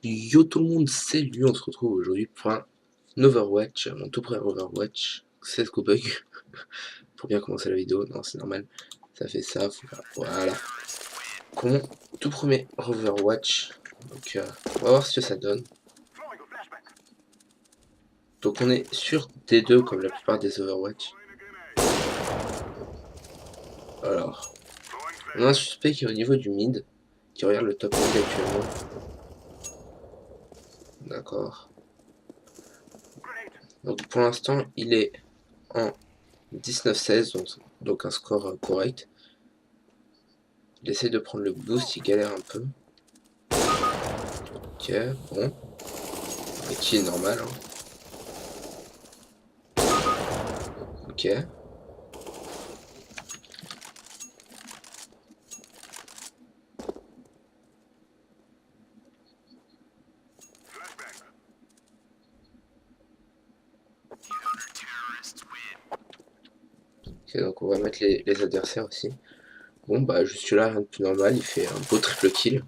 Yo tout le monde, c'est lui, on se retrouve aujourd'hui pour un Overwatch, mon tout premier Overwatch, c'est Scobug, pour bien commencer la vidéo, non c'est normal, ça fait ça, faut faire, voilà, pour mon tout premier Overwatch, donc on va voir ce que ça donne. Donc on est sur D2 comme la plupart des Overwatch. Alors, on a un suspect qui est au niveau du mid, qui regarde le top mid actuellement. D'accord. Donc pour l'instant il est en 19-16, donc un score correct. Il essaie de prendre le boost, il galère un peu. Ok, bon. Et qui est normal, hein. Ok. Ok, donc on va mettre les adversaires aussi. Bon, bah juste là, rien de plus normal, il fait un beau triple kill.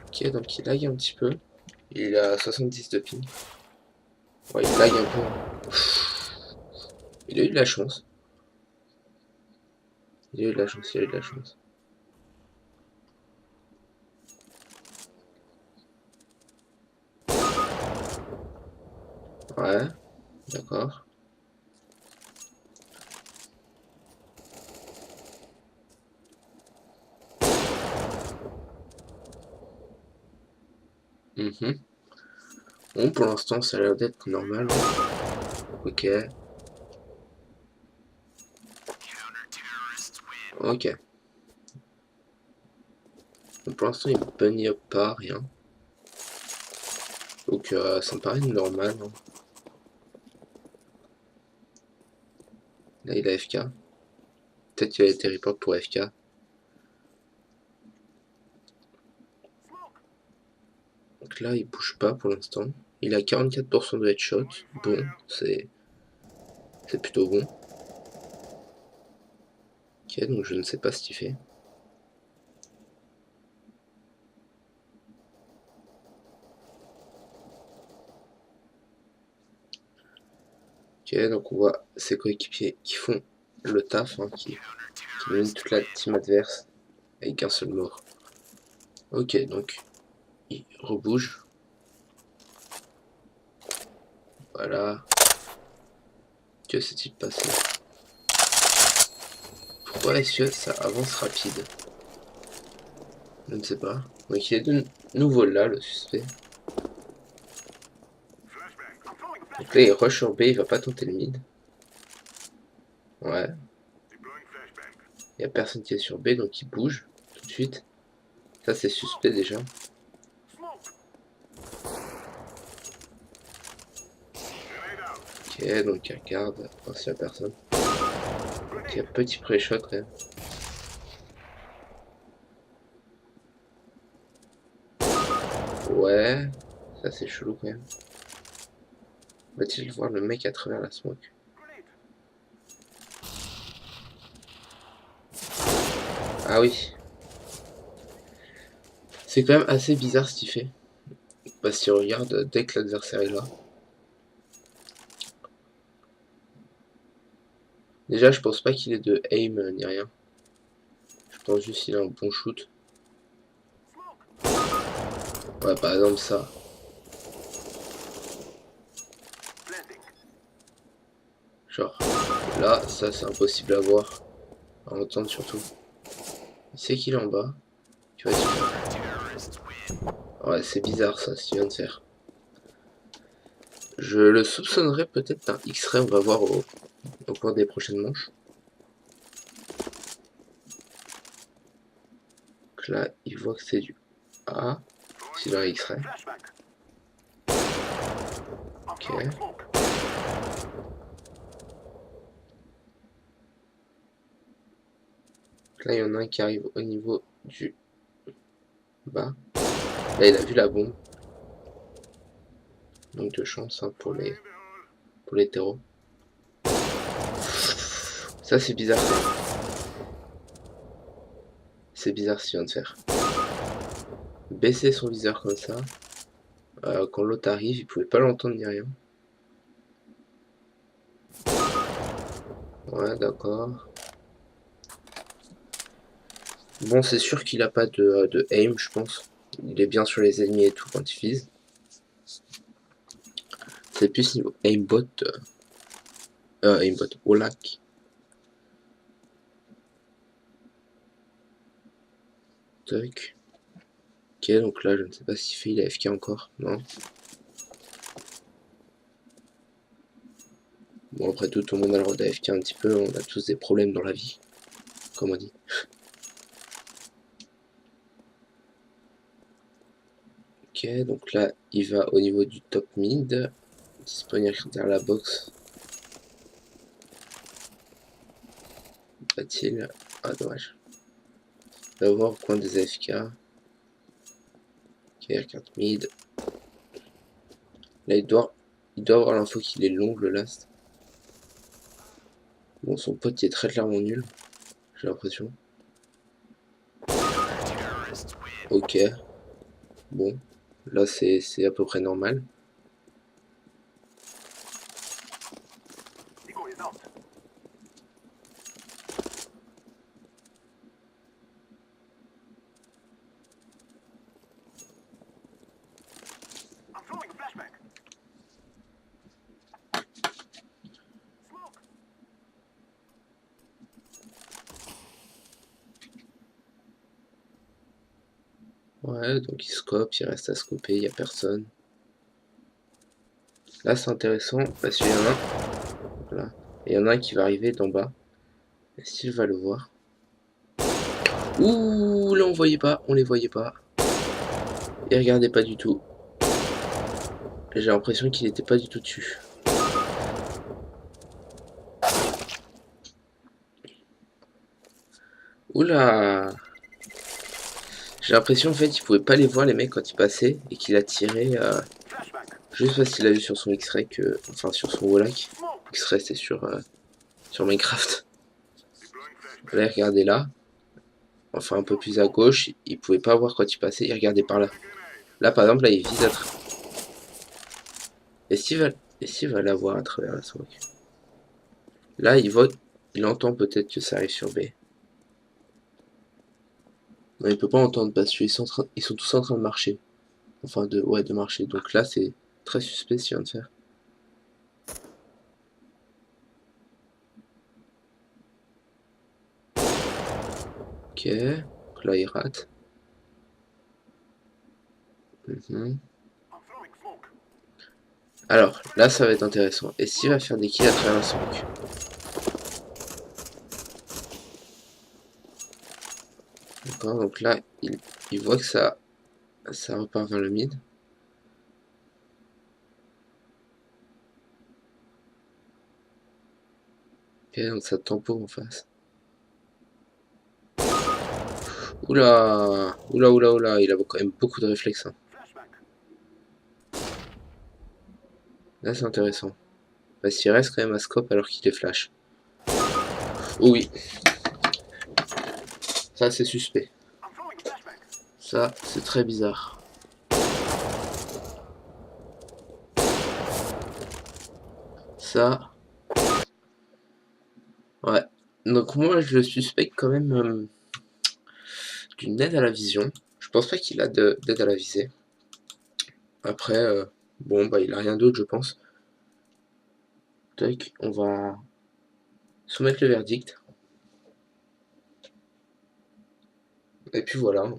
Ok, donc il lag un petit peu. Il a 70 de ping. Ouais, il lag un peu. Il a eu de la chance. Il a eu de la chance, il a eu de la chance. Ouais, d'accord. Bon, pour l'instant, ça a l'air d'être normal. Ok. Ok. Bon, pour l'instant, il bunny up pas, rien. Donc ça me paraît normal, hein. Là, il a FK. Peut-être qu'il a été report pour FK. Donc là, il bouge pas pour l'instant. Il a 44% de headshot. Bon, c'est plutôt bon. Ok, donc je ne sais pas ce qu'il fait. Ok, donc on voit ses coéquipiers qui font le taf, hein, qui mènent toute la team adverse avec un seul mort. Ok, donc il rebouge. Voilà. Que s'est-il passé? Pourquoi est-ce que ça avance rapide? Je ne sais pas. Donc il est de nouveau là, le suspect. Donc là, il rush sur B, il va pas tenter le mid. Ouais. Il n'y a personne qui est sur B, donc il bouge tout de suite. Ça, c'est suspect déjà. Ok, donc il regarde, voir s'il y a personne. Ok, petit pré-shot quand même. Ouais, ça c'est chelou quand même. Va-t-il voir le mec à travers la smoke? Ah oui. C'est quand même assez bizarre ce qu'il fait. Parce qu'il regarde dès que l'adversaire est là. Déjà, je pense pas qu'il ait de aim ni rien. Je pense juste qu'il a un bon shoot. Ouais, par exemple ça. Genre, là, ça c'est impossible à voir. À entendre surtout. Il sait qu'il est en bas. Tu vois, ouais, c'est bizarre ça, ce qu'il vient de faire. Je le soupçonnerais peut-être d'un X-ray, on va voir au cours des prochaines manches. Donc là, il voit que c'est du A. C'est un X-ray. Ok. Là, il y en a un qui arrive au niveau du bas. Là, il a vu la bombe. Donc de chance hein, pour les pour les terreaux. Ça c'est bizarre. C'est bizarre ce qu'il vient de faire. Baisser son viseur comme ça. Quand l'autre arrive, il pouvait pas l'entendre ni rien. Ouais, d'accord. Bon, c'est sûr qu'il a pas de aim, je pense. Il est bien sur les ennemis et tout quand il vise. C'est plus niveau aimbot. Aimbot, Olak. Tac. Ok, donc là, je ne sais pas s'il fait, il est AFK encore. Non. Bon, après tout le monde a le droit d'AFK un petit peu. On a tous des problèmes dans la vie. Comme on dit. Ok, donc là, il va au niveau du top mid. Disponible derrière la box. Va-t-il? Ah, dommage. On va voir au coin des AFK. Ok, carte mid. Là, il doit avoir l'info qu'il est long, le last. Bon, son pote il est très clairement nul. J'ai l'impression. Ok. Bon. Là, c'est à peu près normal. Ouais, donc il scope, il reste à scoper, il n'y a personne. Là, c'est intéressant parce qu'il y en a un. Voilà. Et il y en a un qui va arriver d'en bas. Est-ce qu'il va le voir? Ouh, là, on les voyait pas. Et regardez pas du tout. J'ai l'impression qu'il était pas du tout dessus. Oula! J'ai l'impression en fait qu'il pouvait pas les voir les mecs quand ils passaient et qu'il a tiré juste parce qu'il a vu sur son X-Ray que. Enfin sur son Wallach. X-Ray c'est sur Minecraft. Là regardez là. Enfin un peu plus à gauche, il pouvait pas voir quand il passait, il regardait par là. Là par exemple là il vise à travers. Est-ce qu'il va l'avoir à travers la smoke? Là il voit. Il entend peut-être que ça arrive sur B. Non il peut pas entendre parce qu'ils sont tous en train de marcher. Enfin de marcher. Donc là c'est très suspect ce qu'il vient de faire. Ok, donc là il rate. Alors, là ça va être intéressant. Et s'il va faire des kills à travers la smoke? D'accord, donc là, il voit que ça repart vers le mid. Ok, donc ça tempo en face. Oula, oula, oula, oula, il a quand même beaucoup de réflexes. Hein. Là c'est intéressant. Parce qu'il reste quand même à scope alors qu'il est flash. Oh oui. Ça c'est suspect. Ça c'est très bizarre. Ça. Ouais. Donc moi je le suspecte quand même d'une aide à la vision. Je pense pas qu'il a d'aide à la visée. Après, bon bah il a rien d'autre je pense. Tac, on va soumettre le verdict. Et puis voilà.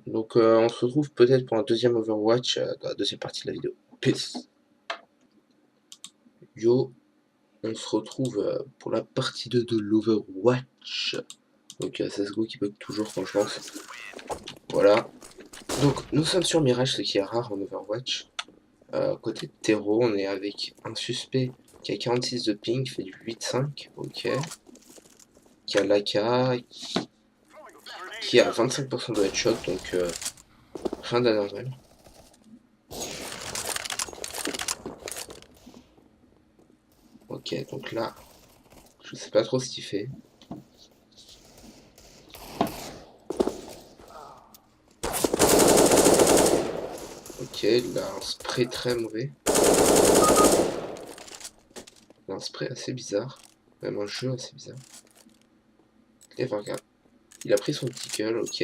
Donc on se retrouve peut-être pour un deuxième Overwatch dans la deuxième partie de la vidéo. Peace. Yo, on se retrouve pour la partie 2 de l'Overwatch. Donc CSGO qui bug toujours quand je lance. Voilà. Donc nous sommes sur Mirage, ce qui est rare en Overwatch. Côté terreau, on est avec un suspect qui a 46 de ping, qui fait du 8-5, ok. Qui a l'AK, qui a 25% de headshot, donc rien d'anormal. Ok, donc là, je sais pas trop ce qu'il fait. Ok, il a un spray très mauvais. Il a un spray assez bizarre. Même un jeu assez bizarre. Et regarde. Il a pris son petit kill, ok.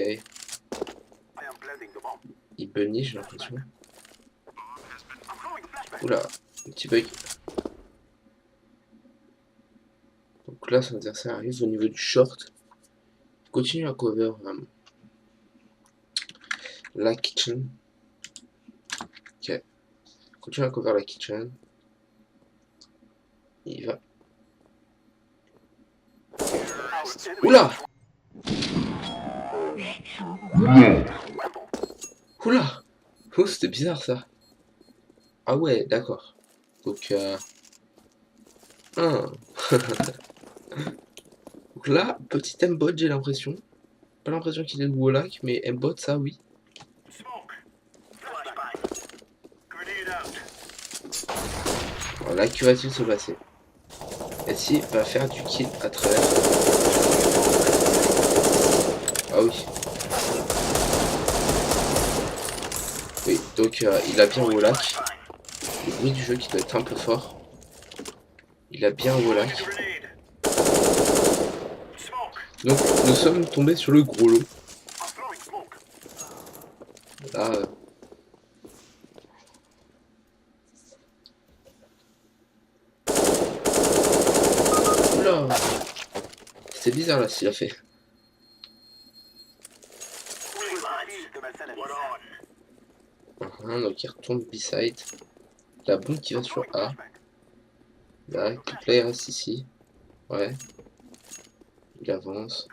Il bunny, j'ai l'impression. Oula, un petit bug. Donc là, son adversaire arrive au niveau du short. Continue à cover la kitchen. Ok. Continue à cover la kitchen. Il va. Oula! Oula! Oh, c'était bizarre ça. Ah ouais, d'accord. Donc, ah. Donc là, petit M-bot, j'ai l'impression. Pas l'impression qu'il est le Wallach, mais M-bot, ça oui. Alors là, que va-t-il se passer? Essie va faire du kill à travers. Ah oui. Oui, donc il a bien Wallach. Le bruit du jeu qui doit être un peu fort. Il a bien Wallach. Donc nous sommes tombés sur le gros lot. Là, oula! C'est bizarre là ce qu'il a fait. Donc il retourne B-side. La bombe qui va sur A. Là, le player reste ici. Ouais. Il avance.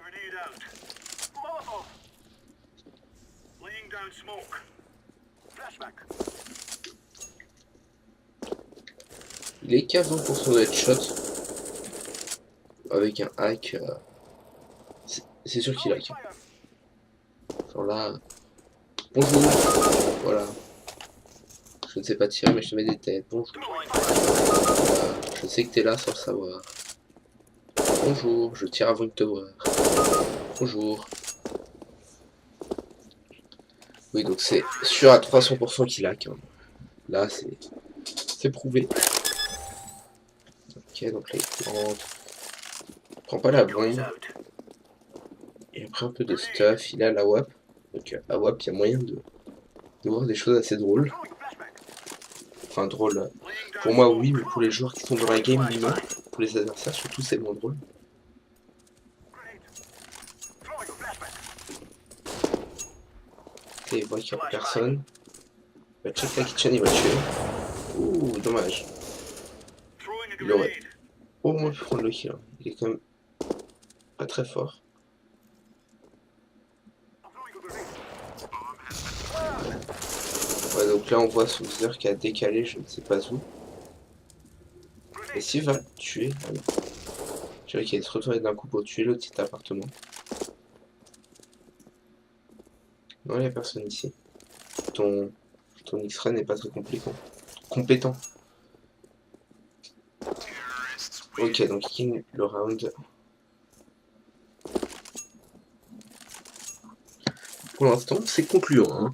Il est qu'à 20% de headshot. Avec un hack. C'est sûr qu'il hack. Genre là. Bonjour. Voilà. Je ne sais pas tirer, mais je te mets des têtes. Bonjour. Voilà. Je sais que t'es là sans le savoir. Bonjour. Je tire avant de te voir. Bonjour. Oui, donc c'est sûr à 300% qu'il hack. Hein. Là, c'est prouvé. Ok, donc là, il prend pas la bombe. Et après un peu de stuff, il a la WAP. Donc à WAP, il y a moyen de voir des choses assez drôles. Enfin, drôles. Pour moi, oui, mais pour les joueurs qui sont dans la game, non. Pour les adversaires, surtout, c'est moins drôle. Ok, il voit qu'il n'y a personne. Il va check la kitchen, il va tuer. Ouh, dommage. Il aurait au moins pu prendre le kill. Hein. Il est quand même pas très fort. Ouais, donc là, on voit son viseur qui a décalé, je ne sais pas où. Et s'il va tuer... Ah non. Je dirais qu'il va se retourner d'un coup pour tuer le petit appartement. Non, il n'y a personne ici. Ton X-Ray n'est pas très compétent. Ok, donc il gagne le round. Pour l'instant, c'est concluant. Hein.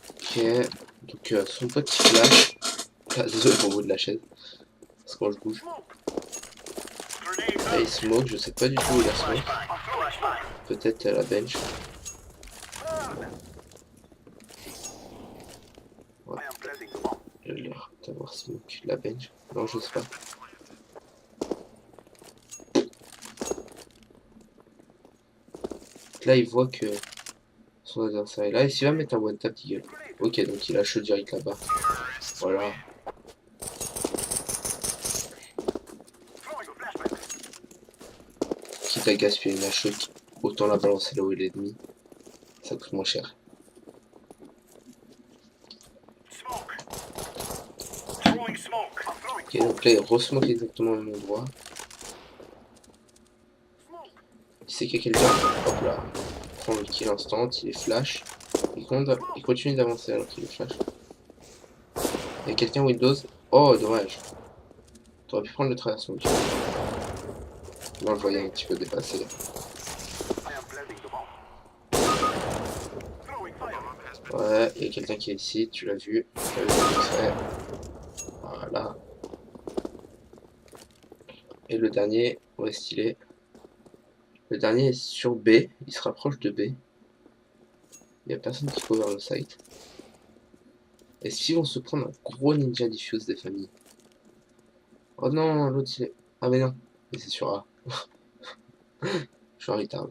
Ok, donc son pote qui flash. Ah, désolé pour le bruit de la chaise. Parce que quand je bouge. Là, il smoke, je sais pas du tout où il a smoke. Peut-être à la bench. Ouais. Il a l'air d'avoir smoke la bench. Non, je sais pas. Là, il voit que son adversaire est là. Et s'il va mettre un one tap deagle. Ok, donc il a shot direct là-bas. Voilà. Quitte à gaspiller une shot, autant la balancer là où il est l'ennemi. Ça coûte moins cher. Ok, donc là il re-smoke exactement au même endroit. Il sait qu'il y a quelqu'un. Hop là. Il prend le kill instant, il est flash. Il continue d'avancer alors qu'il est flash. Il y a quelqu'un Windows. Oh, dommage. T'aurais pu prendre le traversant. Moi, je voyais un petit peu dépasser. Ouais, il y a quelqu'un qui est ici, tu l'as vu. Voilà. Et le dernier, où est-ce qu'il est? Le dernier est sur B, il se rapproche de B. Il n'y a personne qui couvre le site. Est-ce qu'ils vont se prendre un gros ninja diffuse des familles? Oh non, l'autre il est... Ah mais non, mais c'est sur A. Je suis en retard.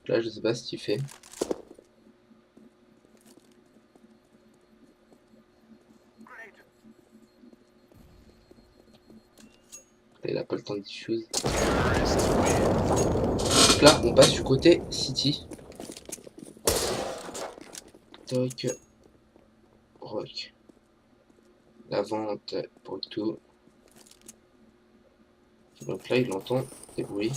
Là, je sais pas ce qu'il fait. Il a pas le temps de diffuse. Donc là, on passe du côté City. Toc. Rock. La vente pour tout. Donc là, il entend des bruits.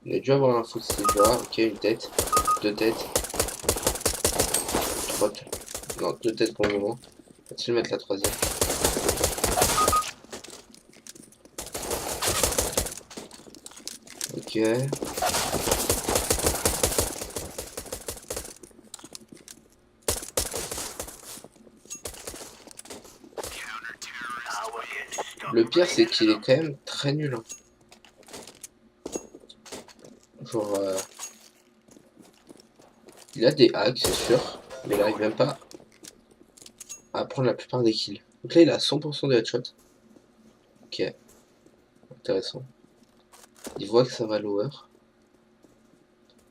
On a dû avoir l'info de ces gars. Ok, une tête. Deux têtes. Trois têtes. Non, deux têtes pour le moment. Va-t-il mettre la troisième? Ok. Le pire, c'est qu'il est quand même très nul. Hein. Genre, il a des hacks, c'est sûr, mais il n'arrive même pas à prendre la plupart des kills. Donc là, il a 100% de headshot. Ok, intéressant. Il voit que ça va lower.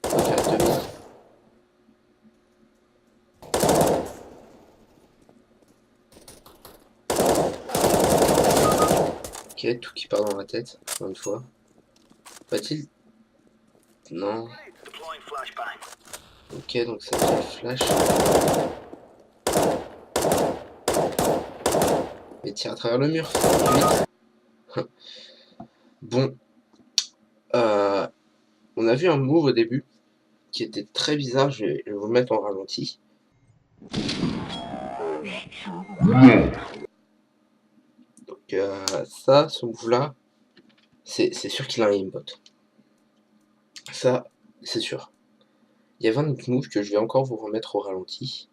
Il va faire demi. Ok, tout qui part dans la tête, encore une fois. Va-t-il... Non. Ok, donc ça fait le flash. Mais tire à travers le mur. Bon. On a vu un move au début qui était très bizarre. Je vais vous le mettre en ralenti. Donc ça, ce move-là, c'est sûr qu'il a un aimbot. Ça, c'est sûr. Il y avait un autre move que je vais encore vous remettre au ralenti.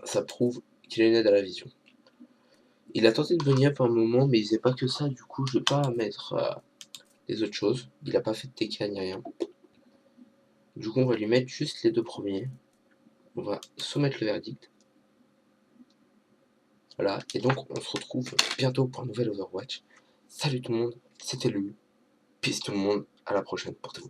Ça prouve qu'il a une aide à la vision. Il a tenté de bunny up un moment, mais il faisait pas que ça, du coup je vais pas mettre les autres choses. Il a pas fait de TK ni rien. Du coup on va lui mettre juste les deux premiers. On va soumettre le verdict. Voilà, et donc on se retrouve bientôt pour un nouvel Overwatch. Salut tout le monde, c'était Lu. Peace tout le monde, à la prochaine, portez-vous bien.